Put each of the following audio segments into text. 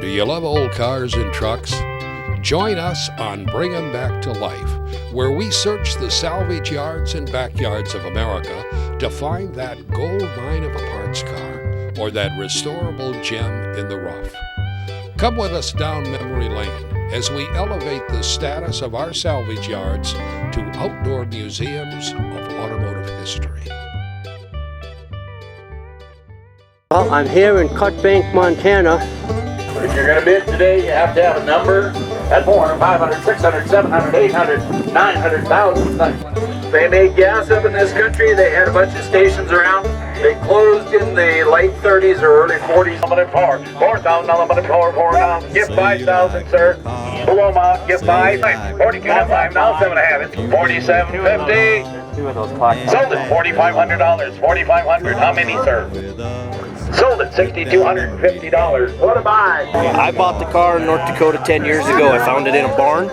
Do you love old cars and trucks? Join us on Bring 'em Back to Life, where we search the salvage yards and backyards of America to find that gold mine of a parts car or that restorable gem in the rough. Come with us down memory lane as we elevate the status of our salvage yards to outdoor museums of automotive history. Well, I'm here in Cut Bank, Montana. If you're going to bid today, you have to have a number at 400, 500, 600, 700, 800, 900,000. They made gas up in this country. They had a bunch of stations around. They closed in the late 30s or early 40s. Unlimited power, 4,000, unlimited power, 4,000. Give 5,000, sir. Below amount, give 5. 42.5 now, 7.5. It's 47.50. Two of those clocks. Sold it, $4,500. 4,500. How many, sir? Sold it, $6,250. What a buy. I bought the car in North Dakota 10 years ago. I found it in a barn,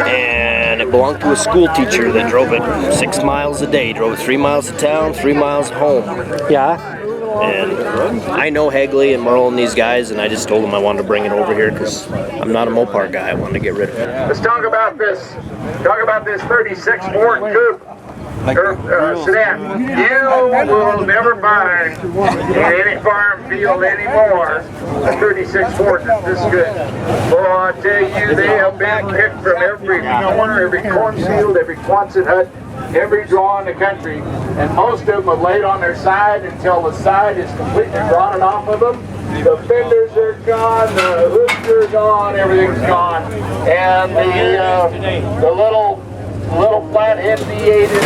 and it belonged to a school teacher that drove it 6 miles a day. Drove it 3 miles to town, 3 miles home. Yeah? And I know Hagley and Merle and these guys, and I just told them I wanted to bring it over here because I'm not a Mopar guy. I wanted to get rid of it. Let's talk about this. Talk about this 36 Ford Coupe. Sedan. You will never find in any farm field anymore a 36 Ford that's this good. Well, I tell you, they have been picked from every corner, every cornfield, every Quonset hut, every draw in the country, and most of them are laid on their side until the side is completely rotted off of them. The fenders are gone, the hoods are gone, everything's gone, and the little flathead V8 is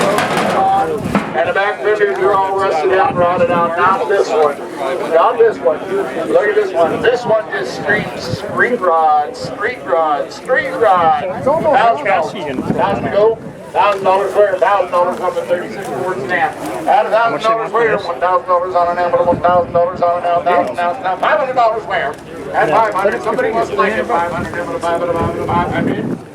gone, and the back fenders are all rusted out and rotted out. Not this one. Not this one. Look at this one. This one just screams street rod, street rod, street rod. $1,000 to go. $1,000 where? $1,000 on the 36 Ford Snap. Add $1,000 where? $1,000 on an envelope. $1,000 on an envelope. Now $500 where? Add 500. Somebody must like it. 500.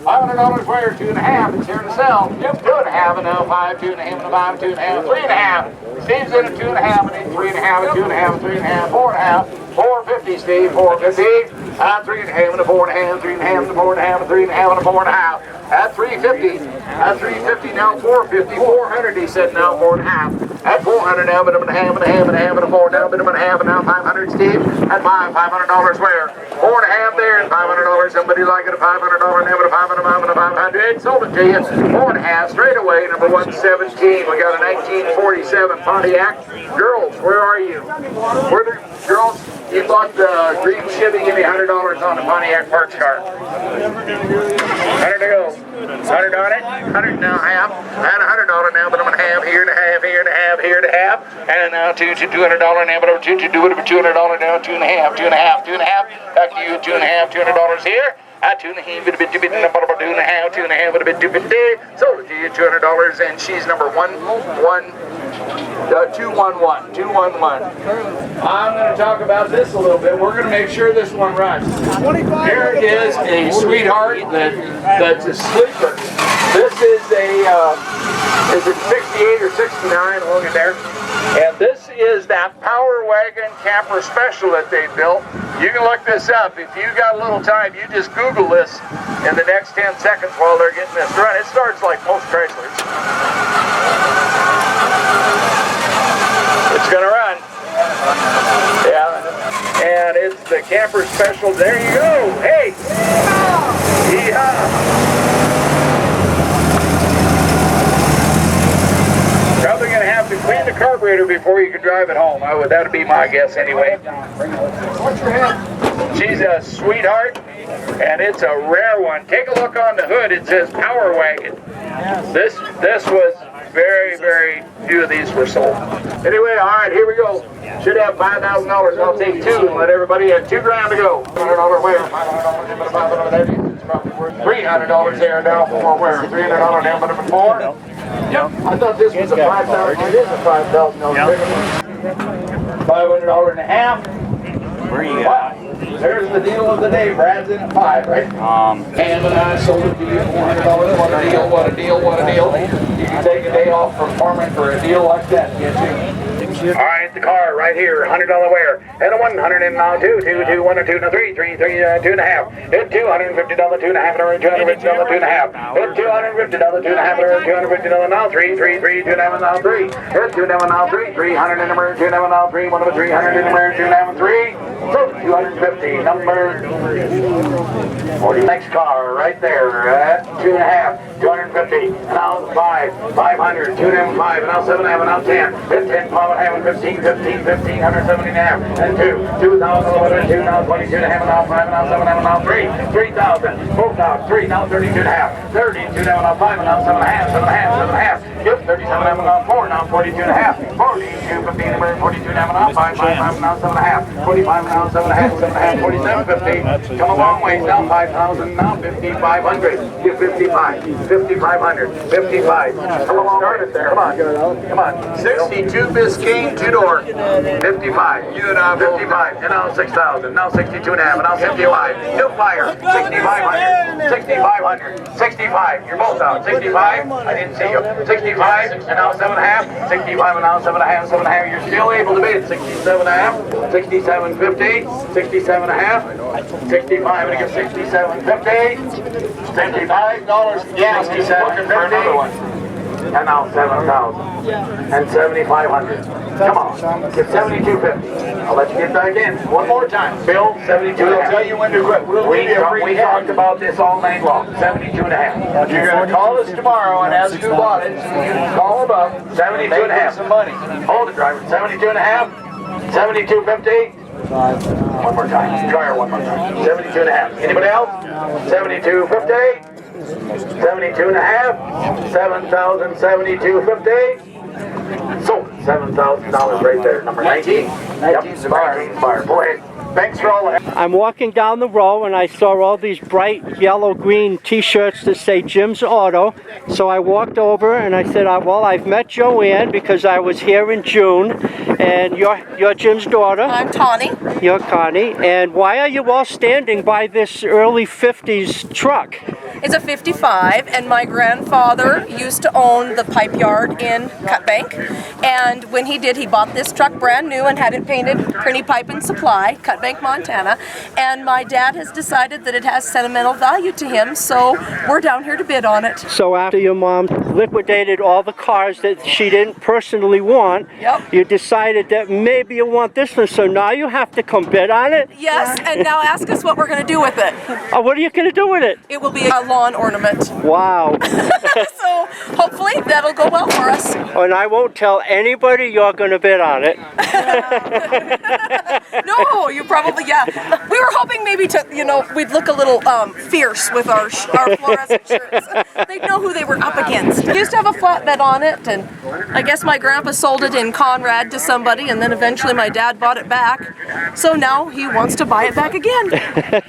$500 where? 2.5. It's here to sell. Yep. 2.5 and now 5. 2.5 and 5. 2.5. 3.5. Steve's in at 2.5 and 3.5 and 2.5 and 3.5. 4.5. 450, Steve. 450. 3.5 and a 4.5. 3.5 and a 4.5 and 3.5 and a 4.5. At 350. At 350 now 450. 400 he said now 4.5. At 400 now but a half and a half and a half and a 4 now but a half and now 500 Steve. At $500 where? 4.5 there and $500. Somebody like it a $500 now but a 500 and a 500. Sold it to you. 4.5 straight away. Number 117. We got a 1947 Pontiac. Girls, where are you? Where the girls? You bought the green Chevy. Give me $100 on the Pontiac parts car. 100 to go. 100 on it. 100 now half. And $100 now, but I'm gonna have here and a half, here and a half, here and a half. And now $200 now, but I'm $200 now, 2.5, 2.5, 2.5. Back to you, 2.5, $200 here. I 2.5, but a bit too bit, 2.5, 2.5, but a bit too bit. Sold it to you, $200, and she's number 211. I'm going to talk about this a little bit. We're going to make sure this one runs. Here is a sweetheart that's a sleeper. This is is it 68 or 69? Look at there. And this is that Power Wagon camper special that they built. You can look this up. If you got a little time, you just Google this in the next 10 seconds while they're getting this run. It starts like most Chryslers. It's gonna run. Yeah. And it's the camper special. There you go. Hey. Yeehaw. Probably gonna have to clean the carburetor before you can drive it home. That'd be my guess anyway. She's a sweetheart, and it's a rare one. Take a look on the hood. It says Power Wagon. This was very, very few of these were sold. Anyway, all right, here we go. Should have $5,000. I'll take two and let everybody have $2,000 to go. $100 where? $500. It's probably worth $300 there now for where? $300 down, but $4. Yep. I thought this was a $5,000. It is a $5,000. $500 and a half. Where you at? There's the deal of the day. Brad's in at 5, right? And I sold it to you $400. What a deal, what a deal, what a deal. You can take a day off from farming for a deal like that, can't you? All right, the car right here, $100 wear. And a 100 and now 2, 2, 2, 1 and 2, now 3, 3, 3, 2.5. And $250, 2.5, or $250, 2.5. And $250, 2.5, or $250, now 3, 3, 3, 2.5, now 3. And 2.5, now 3, 300 in the mirror, 2.5, now 3, 1 of a 300 in the mirror, 2.5, 3. So 250, number 40. Next car right there at 2.5, 250. And now 5, 500, 2.5, and now 7.5, and now 10. And 10, 12.5, and 15, 15, 15, 170.5. And 2, 2,000, 2, now 22.5, and now 5, and now 7.5, and now 3, 3,000, 4,000, 3, now 32.5, 32, now 5, and now 7.5, 7.5, 7.5. Yep, 37.5, and now 4, now 42.5, 42, 15, and 42 now, and now 5, 5, and now 7.5, 45, and now 7.5, 7.5, 47.50. Come a long ways now, 5,000, now 5,500. Get 55, 5,500, 55. Come along, started there. Come on, come on. 62 Biscayne, 2-door. 55, 55, and now 6,000, now 62.5, and now 65. New fire, 6,500, 6,500, 65. You're both out. 65, I didn't see you. 65, and now 7.5, 65, and now 7.5, 7.5. You're still able to bid. 67.5, 67.50, 67.5, 65, and again 67.50, $55. Yeah, 67.50. And now 7,000 and 7,500. Come on, get 72.50. I'll let you get back in one more time. Bill, 72 and a half. Tell you when to quit. We talked about this all night long. 72 and a half. You're going to call us tomorrow and ask who bought it. You can call them up. 72 and a half. Some money. Hold it, driver. 72 and a half. 72.50. One more time. Try her one more time. 72 and a half. Anybody else? 72.50. 72 and a half. 7,072.50. So $7,000 right there. Number 19. Yep, 19 bar. Go ahead. Thanks for all the help. I'm walking down the row and I saw all these bright yellow-green t-shirts that say Jim's Auto. So I walked over and I said, well, I've met Joanne because I was here in June. And you're Jim's daughter. I'm Tawny. You're Connie. And why are you all standing by this early 50s truck? It's a 55, and my grandfather used to own the pipe yard in Cutbank. And when he did, he bought this truck brand new and had it painted Kearney Pipe and Supply, Cutbank, Montana. And my dad has decided that it has sentimental value to him, so we're down here to bid on it. So after your mom liquidated all the cars that she didn't personally want, Yep. You decided that maybe you want this one, so now you have to come bid on it? Yes, and now ask us what we're going to do with it. Oh, what are you going to do with it? It will be a lawn ornament. Wow. So hopefully that'll go well for us. And I won't tell anybody you're going to bid on it. No, you probably, yeah. We were hoping maybe to, we'd look a little fierce with our fluorescent shirts. They'd know who they were up against. We used to have a flatbed on it, and I guess my grandpa sold it in Conrad to somebody, and then eventually my dad bought it back. So now he wants to buy it back again.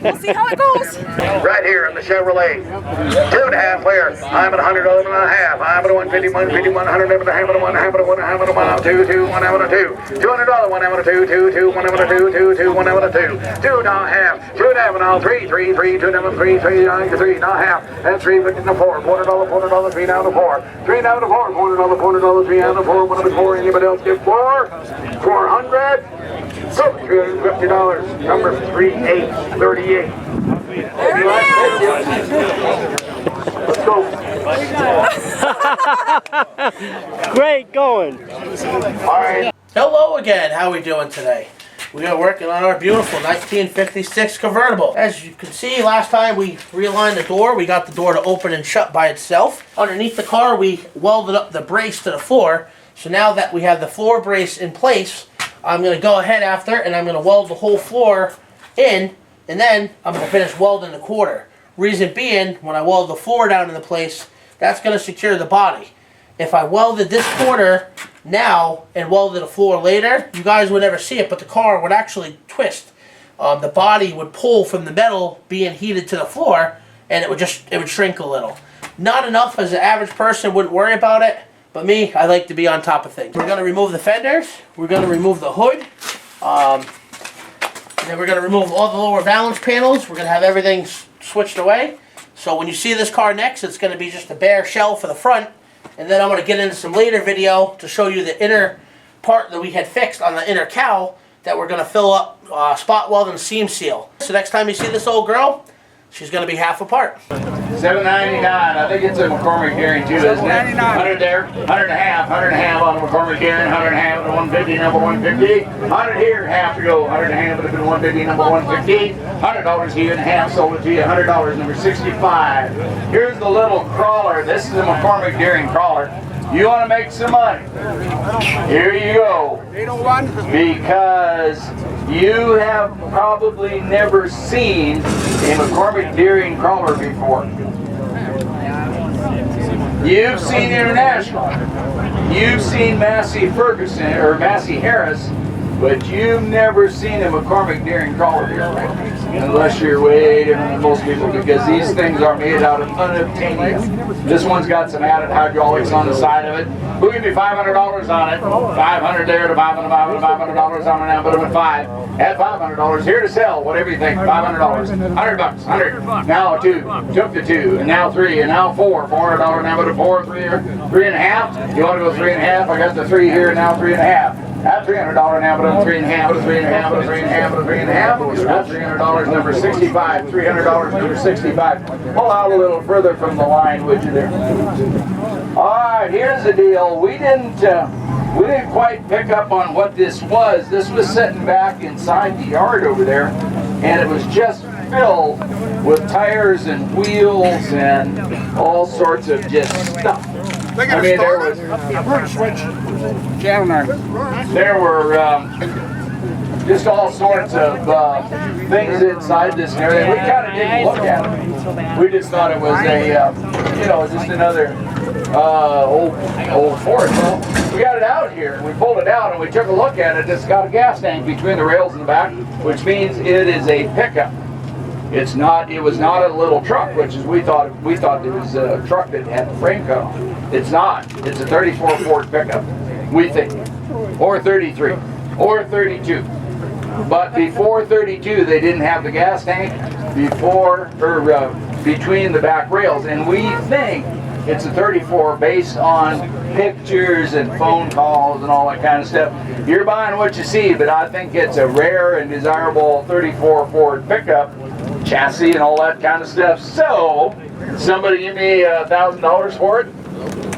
We'll see how it goes. Right here in the Chevrolet. 2.5 wear. I'm at $100 and a half. I'm at 150, 150, 100, I'm at a half, at a 1, half, at a 1, half, at a 1, 2, 2, 1, half, at a 2. $200, 1, half, at a 2, 2, 2, 1, half, at a 2, 2, 2, 1, half, at a 2. 2 now half. 2 and a half, and now 3, 3, 3, 2 now 3, 3, 3 now half. And 3, 50 to 4. $400, 3 now to 4. 3 now to 4. $400, 3 now to 4. 1 to 4. Anybody else get 4? 400. So $350. Number 3838. Let's go. Great going. All right. Hello again, how are we doing today? We are working on our beautiful 1956 convertible. As you can see, last time we realigned the door, we got the door to open and shut by itself. Underneath the car, we welded up the brace to the floor. So now that we have the floor brace in place, I'm going to go ahead after and I'm going to weld the whole floor in, and then I'm going to finish welding the quarter. Reason being, when I weld the floor down into place, that's going to secure the body. If I welded this quarter now and welded the floor later, you guys would never see it, but the car would actually twist. The body would pull from the metal being heated to the floor, and it would shrink a little. Not enough as an average person wouldn't worry about it, but me, I like to be on top of things. We're going to remove the fenders, we're going to remove the hood, and then we're going to remove all the lower valance panels. We're going to have everything switched away. So when you see this car next, it's going to be just a bare shell for the front. And then I'm going to get into some later video to show you the inner part that we had fixed on the inner cowl that we're going to fill up, spot weld and seam seal. So next time you see this old girl, she's going to be half apart. $7.99. I think it's a McCormick Deering too, isn't it? 100 there, 100 and a half, 100 and a half on the McCormick Deering, 100 and a half on the 150, number 150. 100 here, half to go. 100 and a half would have been 150, number 150. $100 here and a half, sold it to you. $100, number 65. Here's the little crawler. This is a McCormick Deering crawler. You want to make some money? Here you go. Because you have probably never seen a McCormick Deering crawler before. You've seen International. You've seen Massey Ferguson or Massey Harris, but you've never seen a McCormick Deering crawler before. Unless you're way different than most people, because these things are made out of unobtainium. This one's got some added hydraulics on the side of it. We'll give me $500 on it. 500 there to $500 on it now, put them at 5. At $500, here to sell, whatever you think, $500. $100, 100. Now 2, took the 2, and now 3, and now 4. $400 now, put a 4, 3 and a half. You want to go 3 and a half? I got the 3 here, and now 3 and a half. At $300 now, but a 3 and a half, but a 3 and a half, but a 3 and a half, but a 3 and a half. At $300, number 65. $300, number 65. Pull out a little further from the line, would you there? All right, here's the deal. We didn't quite pick up on what this was. This was sitting back inside the yard over there, and it was just filled with tires and wheels and all sorts of just stuff. I mean, there was. There were just all sorts of things inside this and everything. We kind of didn't look at it. We just thought it was a, just another old Ford. Well, we got it out here, and we pulled it out, and we took a look at it. It's got a gas tank between the rails and the back, which means it is a pickup. It's not. It was not a little truck, which is we thought it was a truck that had a frame cut on. It's not. It's a 34 Ford pickup, we think, or 33, or 32. But before 32, they didn't have the gas tank between the back rails, and we think it's a 34 based on pictures and phone calls and all that kind of stuff. You're buying what you see, but I think it's a rare and desirable 34 Ford pickup, chassis and all that kind of stuff. So, somebody give me $1,000 for it?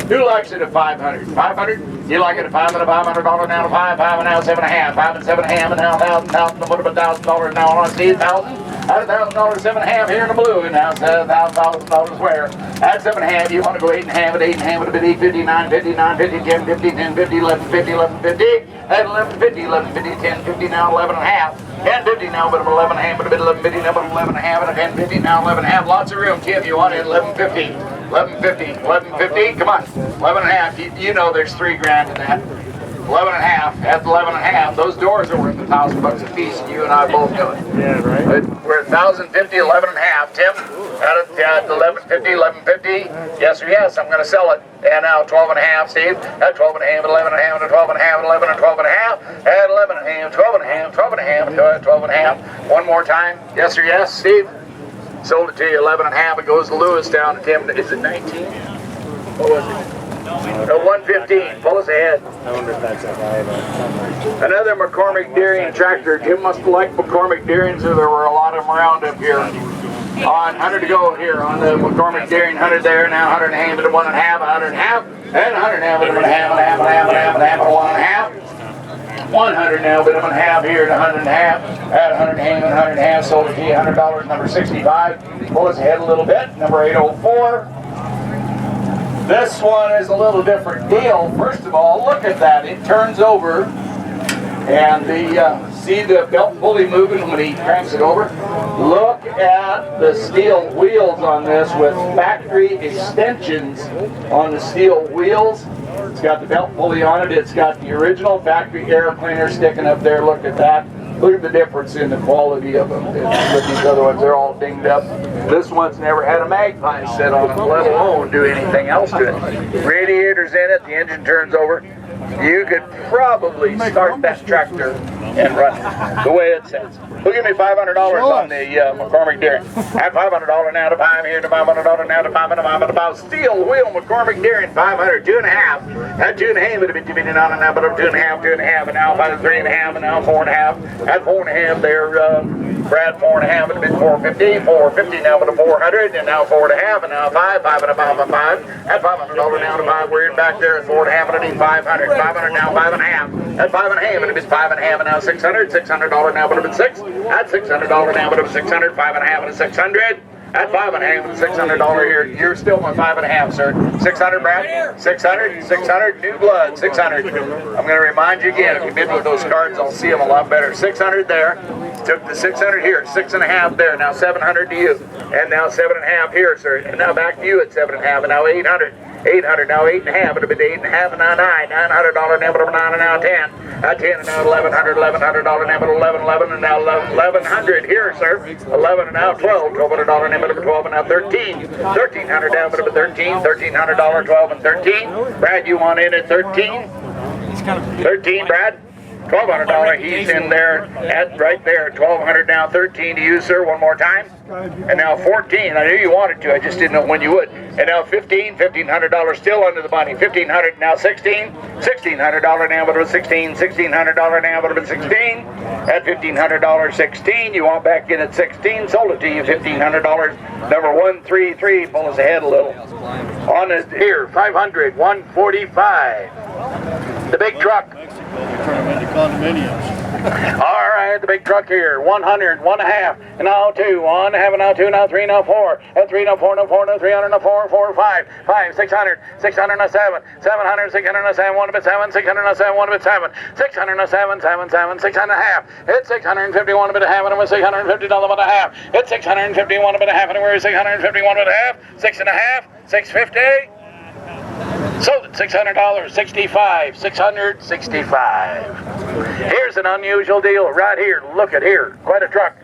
Who likes it at $500? $500? You like it at $500 now to 5, and now 7.5, 5 and 7.5, and now 1,000, what about $1,000 now on see 1,000? At $1,000, 7.5 here in the blue, and now it's $1,000 where? At 7.5, you want to go 8.5 at 8.5 at a bit 8.50, 9.50, 9.50, 10.50, 10.50, 11.50, 11.50. At 11.50, 11.50, 10.50, now 11.5. 10.50 now, but 11.5, but a bit 11.50, now but 11.5, and a 10.50, now 11.5. Lots of room, Tim. You want it 11.50, 11.50, 11.50. Come on, 11.5. You know there's $3 grand in that. 11.5. At 11.5, those doors are worth $1,000 a piece, and you and I both know it. Yeah, right. But we're at 1,050, 11.5. Tim, at 11.50, 11.50. Yes or yes, I'm going to sell it. And now 12.5, Steve. At 12.5, 11.5, and 12.5, 11, and 12.5. At 11.5, 12.5, 12.5, 12.5. One more time. Yes or yes, Steve? Sold it to you 11.5. It goes to Lewis down to Tim. Is it 19? What was it? 115. Pull us ahead. I wonder if that's a high. Another McCormick Deering tractor. Jim must have liked McCormick Deerings, so there were a lot of them around up here. On 100 to go here on the McCormick Deering. 100 there now. 100 and a half at 1.5. 100 and a half. And 100 and a half at 1.5. 100 now, but I'm gonna have here at 100 and a half. At 100 and a half. Sold it to you $100. Number 65. Pull us ahead a little bit. Number 804. This one is a little different deal. First of all, look at that. It turns over, and see the belt pulley moving when he cranks it over? Look at the steel wheels on this with factory extensions on the steel wheels. It's got the belt pulley on it. It's got the original factory air cleaner sticking up there. Look at that. Look at the difference in the quality of them. With these other ones, they're all dinged up. This one's never had a magpie set on it, let alone do anything else to it. Radiator's in it. The engine turns over. you could probably start that tractor and run it the way it says. Who give me $500 on the McCormick Deering? At $500 now to buy him here, to $500 now to buy him about steel wheel McCormick Deering, 500, 2.5. At 2.5, would have been $2 now, but 2.5, and now 3.5, and now 4.5. At 4.5, there, Brad 4.5, would have been 450, 450 now with a 400, and now 4.5, and now 5, 5 and a 5 and 5. At $500 now to buy, we're in back there at 4.5, and I need 500, 500 now, 5.5. At 5.5, would have been 5.5, and now 600, $600 now would have been 6. At $600 now would have been 600, 5.5 and a 600. At 5.5 and $600 here, you're still my 5.5, sir. 600, Brad? 600, 600, new blood, 600. I'm going to remind you again, if you bid with those cards, I'll see them a lot better. 600 there, took the 600 here, 6.5 there, now 700 to you, and now 7.5 here, sir, and now back to you at 7.5, and now 800. 800, now 8.5, it'll be 8.5, and now 9, $900 number, 9, and now 10. At 10, and now $1,100 number, 11, and now 1,100 here, sir. 11, and now 12, $1,200 number, 12, and now 13. 1,300 down, number 13, $1,300, 12, and 13. Brad, you want in at 13? 13, Brad? $1,200, he's in there, at right there, 1,200 now, 13 to you, sir, one more time. And now 14, I knew you wanted to, I just didn't know when you would. And now 15, $1,500 still under the money, 1,500, now 16, $1,600 now, but it was 16, $1,600 now, but it was 16. At $1,500, 16, you want back in at 16, sold it to you, $1,500, number 133, pull us ahead a little. On it here, 500, 145, the big truck. Turn them into condominiums. All right, the big truck here, 100, 1.5, and now 2, 1.5, and now 2, now 3, now 4, and 3, now 4, now 4, now 300, now 4, 4, 5, 5, 600, 600, now 7, 700, 600, now 7, 1 bit 7, 600, now 7, 1 bit 7, 600, now 7, 7, 7, 600 half, it's 650, 1 bit a half, and we're $650 about a half, it's 650, 1 bit a half, and we're 650, 1 bit a half, 6.5, 650. Sold at $600, 65, 665. Here's an unusual deal right here. Look at here, quite a truck.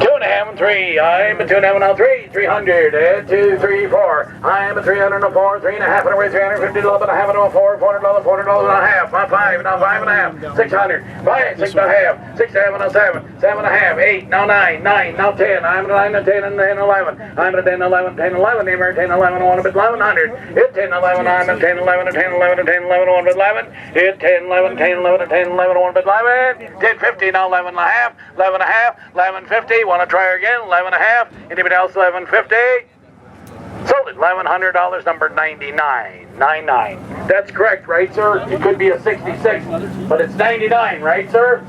2.5 and 3. I'm a 2.5 and now 3. 300. 2, 3, 4. I'm a 304. 3.5 and away. 350. $11 and a half and a 4. $400. $400 and a half. Not 5. Now 5.5. 600. 5. 6.5. 6.5 and a 7. 7.5. 8. Now 9. 9. Now 10. I'm a 9 and 10 and 10 and 11. I'm a 10 11. 10 11. I'm a 10 11. 1 bit 1100. Hit 10 11. I'm a 10 11 and 10 11 and 10 11. 1 bit 11. Hit 10 11. 10 11 and 10 11. 1 bit 11. 10 50. Now 11 and a half. 11 and a half. 1150. Want to try again? 11 and a half. Anybody else? 1150. Sold it. $1,100. Number 99. 99. That's correct, right, sir? It could be a 66, but it's 99, right, sir?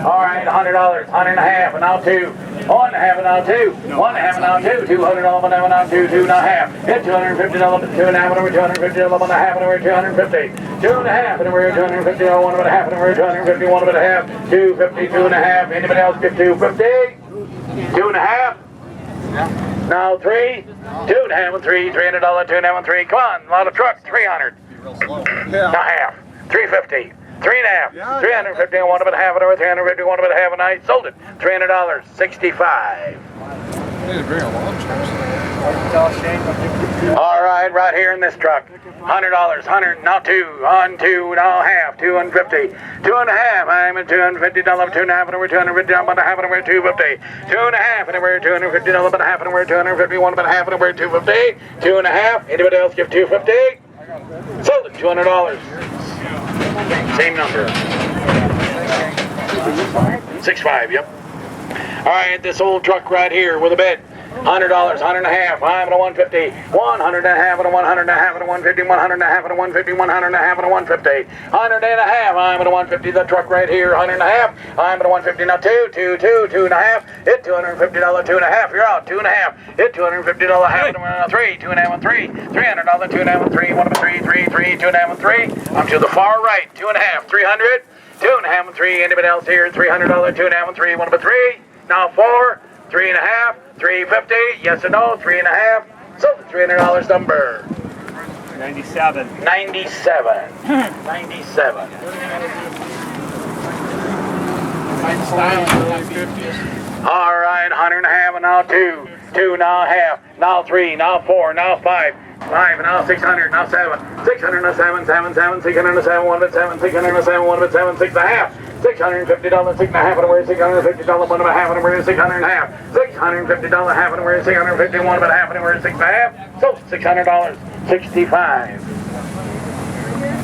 All right, $100. 100 and a half, and now 2. 1 and a half, and now 2. 1 and a half, and now 2. $200, and now 2. 2 and a half. Hit $250, 2 and a half, and we're $250, 11 and a half, and we're $250. 2 and a half, and we're $250, 1 and a half, and we're $250, 1 and a half. 250, 2 and a half. Anybody else get 250? 2 and a half. Now 3. 2 and a half and 3. $300, 2 and a half and 3. Come on, a lot of truck. 300. Now half. 350. 3 and a half. 350, 1 and a half, and over 350, 1 and a half, and I sold it. $300, 65. All right here in this truck. $100, 100, now 2, on 2, now half, 250, 2 and a half, I'm at $250, 2 and a half, and we're $250, I'm about a half, and we're $250, 2 and a half, and we're $250, about a half, and we're $250, 1 about a half, and we're $250, 2 and a half, anybody else give $250? Sold it, $200. Same number. 65, yep. All right, this old truck right here with a bed. $100, 100 and a half, I'm at a 150, 100 and a half, and a 100 and a half, and a 150, 100 and a half, and a 150, 100 and a half, and a 150, 100 and a half, I'm at a 150, the truck right here, 100 and a half, I'm at a 150, now 2, 2, 2, 2 and a half, hit $250, 2 and a half, you're out, 2 and a half, hit $250, half, and a 3, 2 and a half, and 3, $300, 2 and a half, and 3, 1 of 3, 3, 3, 2 and a half, and 3, I'm to the far right, 2 and a half, 300, 2 and a half, and 3, anybody else here, $300, 2 and a half, and 3, 1 of 3, now 4, 3 and a half, 350, yes or no, 3 and a half, so the $300 number. 97. 97. 97. All right, 100 and a half, and now 2. 2, now half, now 3, now 4, now 5, now 600, now 7, 600, now 7, 600, now 7, 1 of it, 7, 600, now 7, 1 of it, 7, 6 and a half, $650, 6 and a half, and we're $650, 1 of a half, and we're 600 and a half, $650, half, and we're 650, 1 of a half, and we're 6 and a half, so $600, 65.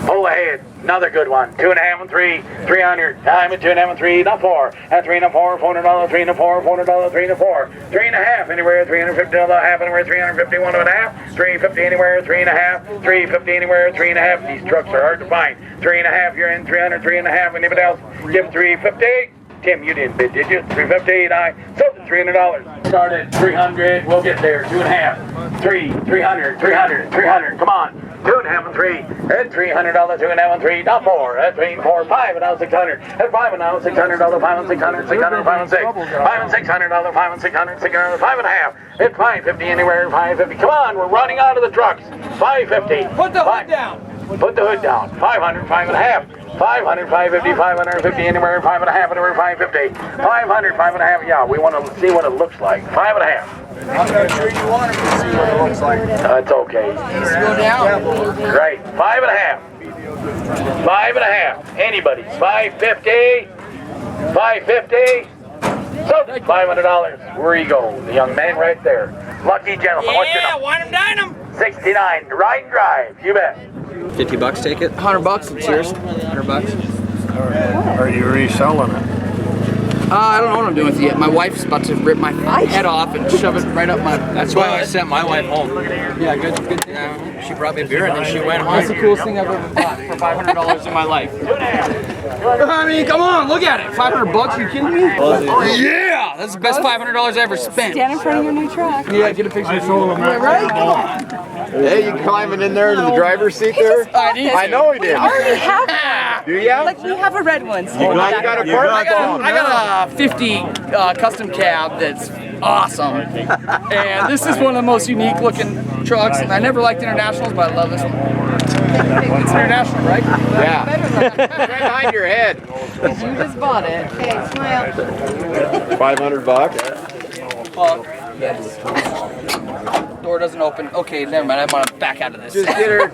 Pull ahead, another good one. 2 and a half and 3, 300. Time and 2 and a half and 3, now 4. And 3 and 4, $400, 3 and 4, $400, 3 and 4. 3 and a half anywhere, $350, half anywhere, 350, 1 and a half. 350 anywhere, 3 and a half. 350 anywhere, 3 and a half. These trucks are hard to find. 3 and a half, you're in 300, 3 and a half. Anybody else? Give 350. Tim, you didn't bid, did you? 350, so $300. Start at 300, we'll get there. 2 and a half, 3, 300, 300, 300, come on. 2 and a half and 3, and $300, 2 and a half and 3, now 4, and 3 and 4, 5, and now 600, and 5 and now $600, 5 and 600, 600, 5 and 6, 5 and $600, 5 and 600, 600, 5 and a half, and 550 anywhere, 550. Come on, we're running out of the trucks. 550. Put the hood down. Put the hood down. 500, 5 and a half. 500, 550, 550 anywhere, 5 and a half anywhere, 550. 500, 5 and a half. Yeah, we want to see what it looks like. 5 and a half. I'm not sure you want to see what it looks like. That's okay. Go down. Right. 5 and a half. 5 and a half. Anybody's. 550. 550. So $500. Where you go? The young man right there. Lucky gentleman. What's your number? wine them, dine them. 69. Ride and drive. You bet. $50, take it. $100, it's yours. $100. Are you reselling it? I don't know what I'm doing with it yet. My wife's about to rip my head off and shove it right up my. That's why I sent my wife home. Yeah, good thing. She brought me a beer and then she went home. That's the coolest thing I've ever bought for $500 in my life. I mean, come on, look at it. $500? You kidding me? Yeah, that's the best $500 I ever spent. Stand in front of your new truck. Yeah, get a picture. Right? Come on. Hey, you climbing in there into the driver's seat there? I know he did. I already have one. Do you? Like, we have a red one. So You got a car? I got a 50 custom cab that's awesome. And this is one of the most unique looking trucks. And I never liked internationals, but I love this one. It's international, right? Yeah. Right behind your head. you just bought it. Okay, smile. $500. Well, yes. Door doesn't open. Okay, never mind. I'm gonna back out of this. Just get her,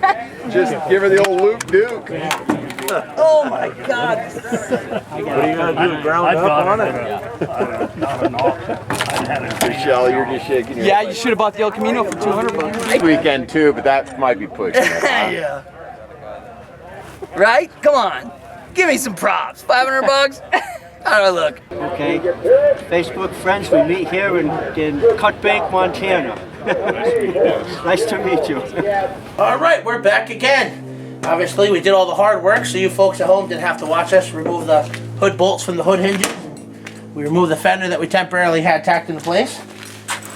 just give her the old Luke Duke. Oh my God! What are you going to do? Ground up on it? Michelle, you're just shaking your Yeah, head. you should have bought the El Camino for $200. This weekend too, but that might be pushing it. Yeah. Right? Come on. Give me some props. $500? How do I look? Okay. Facebook friends, we meet here in Cut Bank, Montana. Nice to meet you. All right, we're back again. Obviously, we did all the hard work, so you folks at home didn't have to watch us remove the hood bolts from the hood hinges. We removed the fender that we temporarily had tacked into place.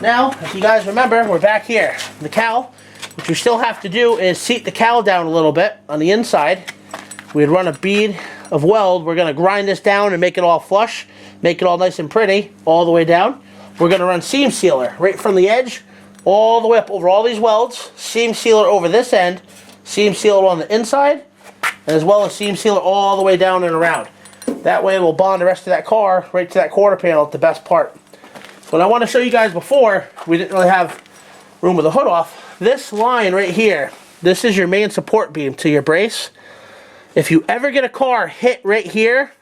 Now, if you guys remember, we're back here. The cowl, which we still have to do, is seat the cowl down a little bit on the inside. We'd run a bead of weld. We're going to grind this down and make it all flush, make it all nice and pretty, all the way down. We're going to run seam sealer right from the edge all the way up over all these welds, seam sealer over this end, seam sealer on the inside, as well as seam sealer all the way down and around. That way we'll bond the rest of that car right to that quarter panel at the best part. What I want to show you guys before, we didn't really have room with the hood off. This line right here, this is your main support beam to your brace. If you ever get a car hit right here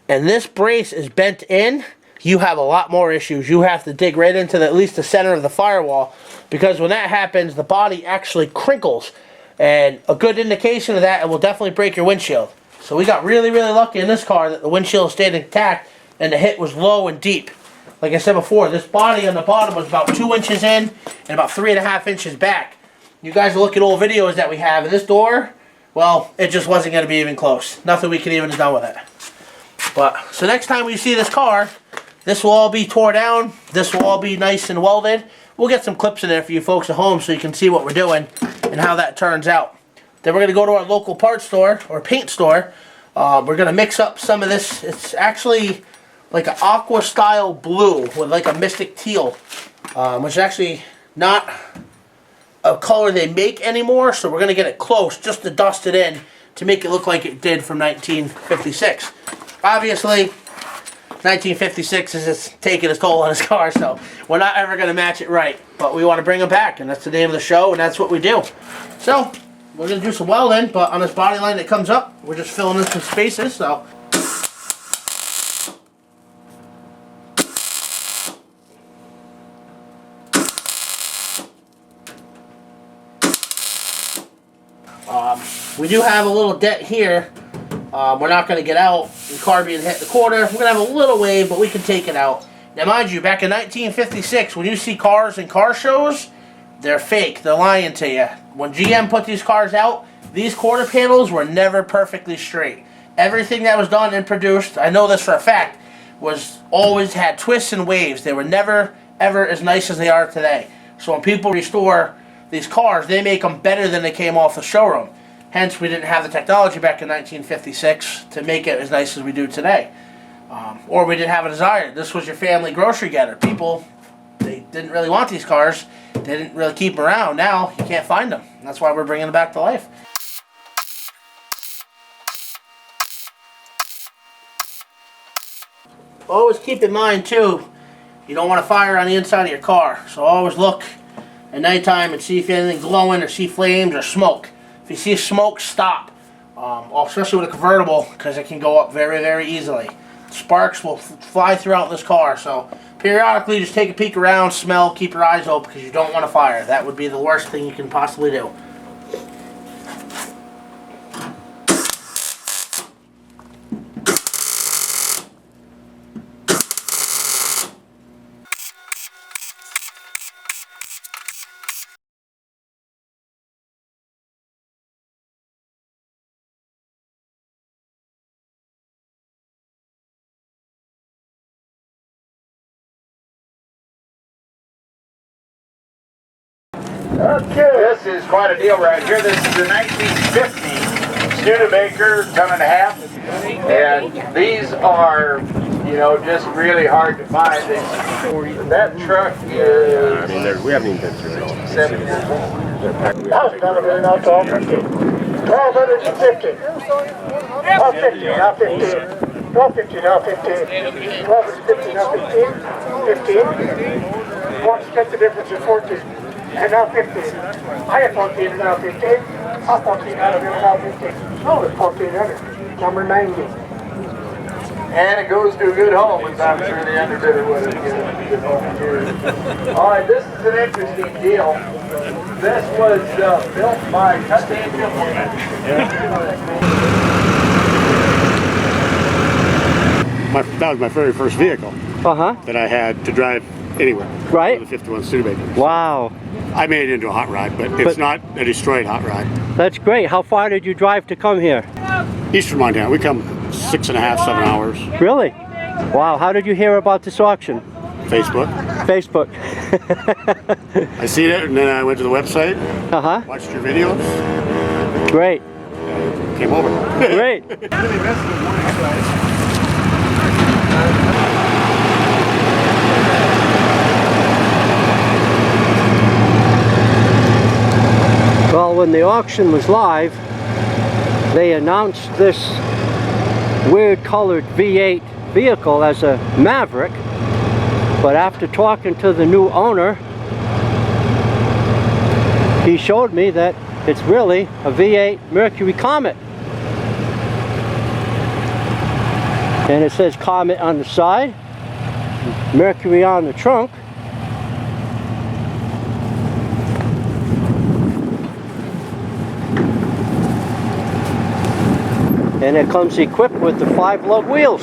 and this brace is bent in, you have a lot more issues. You have to dig right into at least the center of the firewall, because when that happens, the body actually crinkles. And a good indication of that, it will definitely break your windshield. So we got really, really lucky in this car that the windshield stayed intact and the hit was low and deep. Like I said before, this body on the bottom was about 2 inches in and about 3.5 inches back. You guys will look at old videos that we have, and this door, well, it just wasn't going to be even close. Nothing we could even have done with it. But, so next time we see this car, this will all be tore down. This will all be nice and welded. We'll get some clips in there for you folks at home so you can see what we're doing and how that turns out. Then we're going to go to our local parts store or paint store. We're going to mix up some of this. It's actually like an aqua style blue with like a mystic teal, which is actually not a color they make anymore. So we're going to get it close just to dust it in to make it look like it did from 1956. Obviously, 1956 is just taking its toll on his car, so we're not ever going to match it right. But we want to bring him back, and that's the name of the show, and that's what we do. So, we're going to do some welding, but on this body line that comes up, we're just filling in some spaces, so. We do have a little dent here. We're not going to get out. The car being hit the corner. We're going to have a little wave, but we can take it out. Now, mind you, back in 1956, when you see cars in car shows, they're fake. They're lying to you. When GM put these cars out, these quarter panels were never perfectly straight. Everything that was done and produced, I know this for a fact, was always had twists and waves. They were never, ever as nice as they are today. So when people restore these cars, they make them better than they came off the showroom. Hence, we didn't have the technology back in 1956 to make it as nice as we do today. Or we didn't have a desire. This was your family grocery getter. People, they didn't really want these cars. They didn't really keep them around. Now, you can't find them. That's why we're bringing them back to life. Always keep in mind, too, you don't want to fire on the inside of your car. So always look at nighttime and see if anything's glowing or see flames or smoke. If you see smoke, stop. Especially with a convertible, because it can go up very, very easily. Sparks will fly throughout this car, so periodically just take a peek around, smell, keep your eyes open, because you don't want to fire. That would be the worst thing you can possibly do. Okay, this is quite a deal right here. This is the 1950 Studebaker, ton and a half. And these are, you know, just really hard to find. That truck is, we haven't even been through it. 7 years old. Now 1250. 1250. Now 50, now 15. 1250, now 15. 1250, now 15. 15. Won't split the difference in 14. And now 15. I have 14 and now 15. I'm 14 out of here now 15. No, it's 1400. Number 90. And it goes to a good home, which I'm sure the underbidder would have given a good home too. All right, this is an interesting deal. This was built by That was my very first vehicle that I had to drive anywhere. Right. The 51 Studebaker. Wow. I made it into a hot rod, but it's not a destroyed hot rod. That's great. How far did you drive to come here? Eastern Montana. We come 6.5, 7 hours. Really? Wow. How did you hear about this auction? Facebook. Facebook. I seen it, and then I went to the website. Watched your videos. Great. Came over. Great. Well, when the auction was live, they announced this weird colored V8 vehicle as a Maverick, but after talking to the new owner, he showed me that it's really a V8 Mercury Comet. And it says Comet on the side, Mercury on the trunk. And it comes equipped with the 5 lug wheels,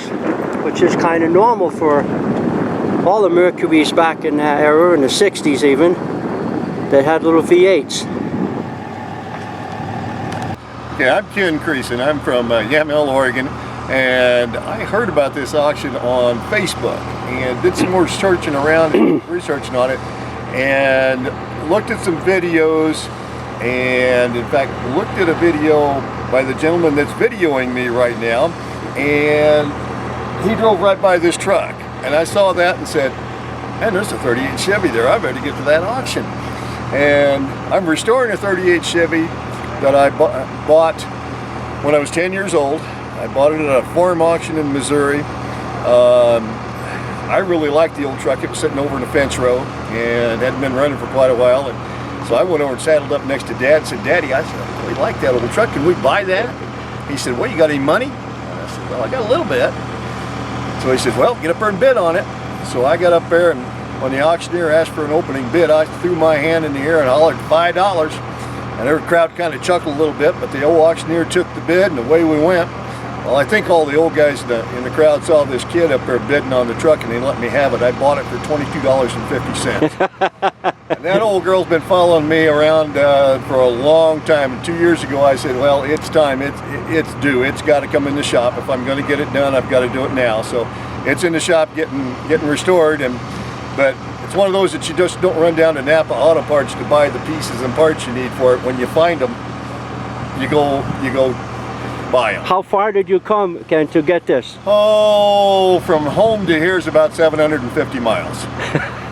which is kind of normal for all the Mercuries back in that era, in the 60s even, that had little V8s. Okay, I'm Ken Creason. I'm from Yamhill, Oregon, and I heard about this auction on Facebook and did some more searching around and researching on it, and looked at some videos, and in fact looked at a video by the gentleman that's videoing me right now, and he drove right by this truck, and I saw that and said, man, there's a 38 Chevy there, I better get to that auction. And I'm restoring a 38 Chevy that I bought when I was 10 years old. I bought it at a farm auction in Missouri, I really liked the old truck. It was sitting over in the fence row and hadn't been running for quite a while. And so I went over and saddled up next to Dad and said, Daddy, I said, I really like that old truck. Can we buy that? He said, well, you got any money? And I said, well, I got a little bit. So he said, well, get up there and bid on it. So I got up there, and when the auctioneer asked for an opening bid, I threw my hand in the air and hollered $5. And every crowd kind of chuckled a little bit, but the old auctioneer took the bid and away we went. Well, I think all the old guys in the crowd saw this kid up there bidding on the truck, and they let me have it. I bought it for $22.50. And that old girl's been following me around for a long time. And 2 years ago I said, well, it's time, it's due, it's got to come in the shop. If I'm going to get it done, I've got to do it now. So it's in the shop getting restored, but it's one of those that you just don't run down to Napa Auto Parts to buy the pieces and parts you need for it. When you find them, you go buy them. How far did you come, Ken, to get this? Oh, from home to here is about 750 miles.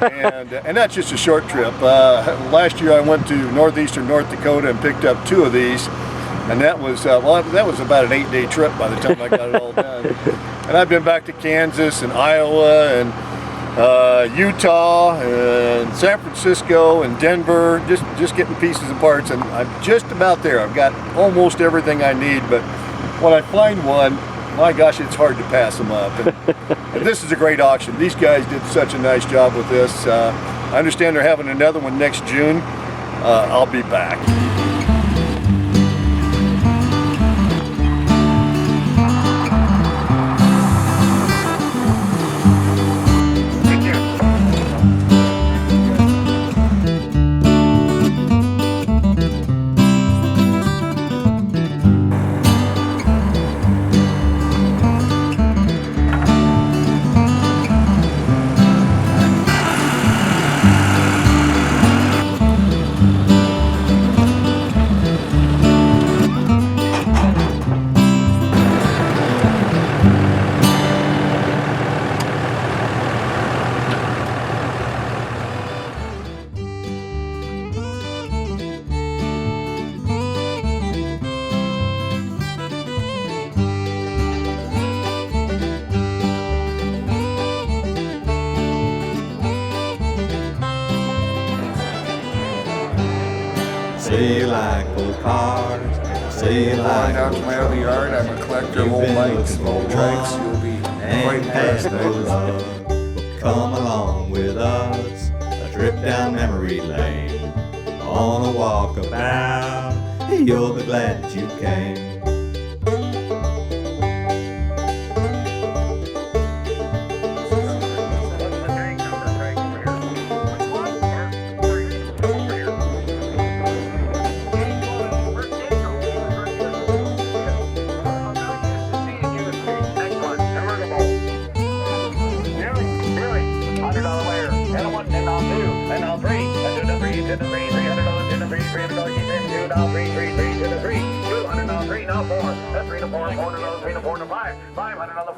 and that's just a short trip. Last year I went to northeastern North Dakota and picked up 2 of these. And that was that was about an 8-day trip by the time I got it all done. And I've been back to Kansas and Iowa and Utah and San Francisco and Denver, just getting pieces and parts, and I'm just about there. I've got almost everything I need, but when I find one, my gosh, it's hard to pass them up. And this is a great auction. These guys did such a nice job with this. I understand they're having another one next June. I'll be back. Say you like old cars, say you like down to my other yard. I'm a collector of old bikes and old trikes. You'll be quite impressed. Come along with us, a trip down memory lane, on a walkabout, you'll be glad that you came. $3 to 4, $4 to 5, $500 on the 4.